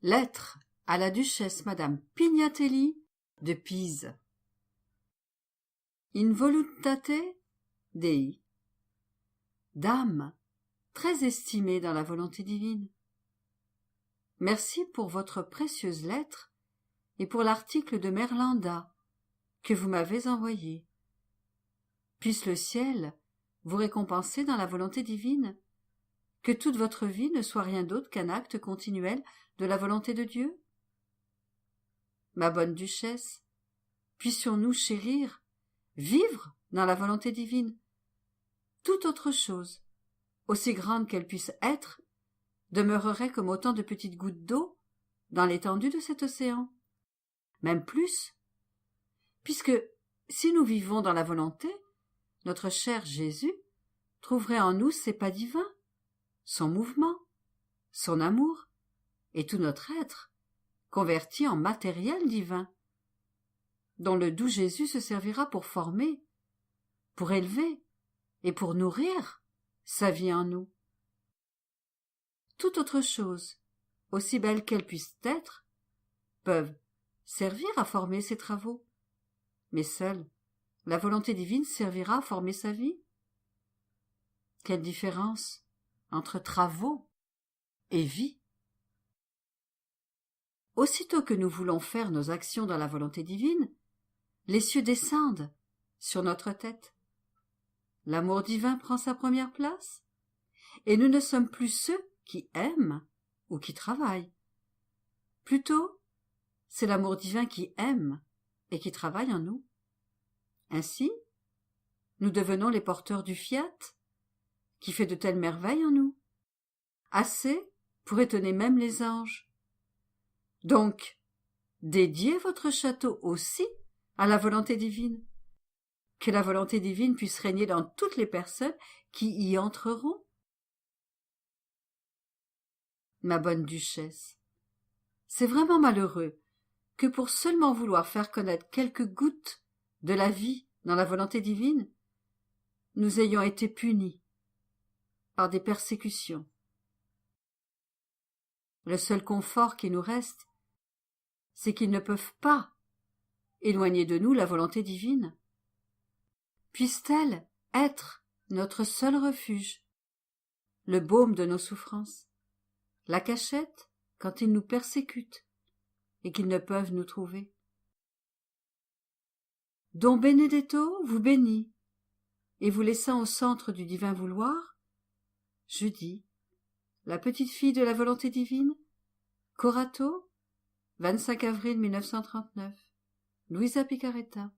Lettre à la duchesse Madame Pignatelli de Pise. In voluntate Dei. Dame, très estimée dans la volonté divine. Merci pour votre précieuse lettre et pour l'article de Merlanda que vous m'avez envoyé. Puisse le ciel vous récompenser dans la volonté divine, que toute votre vie ne soit rien d'autre qu'un acte continuel de la volonté de Dieu. Ma bonne duchesse, puissions-nous chérir, vivre dans la volonté divine. Toute autre chose, aussi grande qu'elle puisse être, demeurerait comme autant de petites gouttes d'eau dans l'étendue de cet océan. Même plus, puisque si nous vivons dans la volonté, notre cher Jésus trouverait en nous ses pas divins, son mouvement, son amour, et tout notre être, converti en matériel divin, dont le doux Jésus se servira pour former, pour élever et pour nourrir sa vie en nous. Toute autre chose, aussi belle qu'elle puisse être, peuvent servir à former ses travaux, mais seule la volonté divine servira à former sa vie. Quelle différence entre travaux et vie! Aussitôt que nous voulons faire nos actions dans la volonté divine, les cieux descendent sur notre tête. L'amour divin prend sa première place, et nous ne sommes plus ceux qui aiment ou qui travaillent. Plutôt, c'est l'amour divin qui aime et qui travaille en nous. Ainsi, nous devenons les porteurs du fiat, qui fait de telles merveilles en nous, assez pour étonner même les anges. Donc, dédiez votre château aussi à la volonté divine, que la volonté divine puisse régner dans toutes les personnes qui y entreront. Ma bonne duchesse, c'est vraiment malheureux que pour seulement vouloir faire connaître quelques gouttes de la vie dans la volonté divine, nous ayons été punis par des persécutions. Le seul confort qui nous reste, c'est qu'ils ne peuvent pas éloigner de nous la volonté divine. Puisse-t-elle être notre seul refuge, le baume de nos souffrances, la cachette quand ils nous persécutent et qu'ils ne peuvent nous trouver. Don Benedetto vous bénit, et vous laissant au centre du divin vouloir, je dis, la petite fille de la volonté divine, Corato, 25 avril 1939, Luisa Picaretta.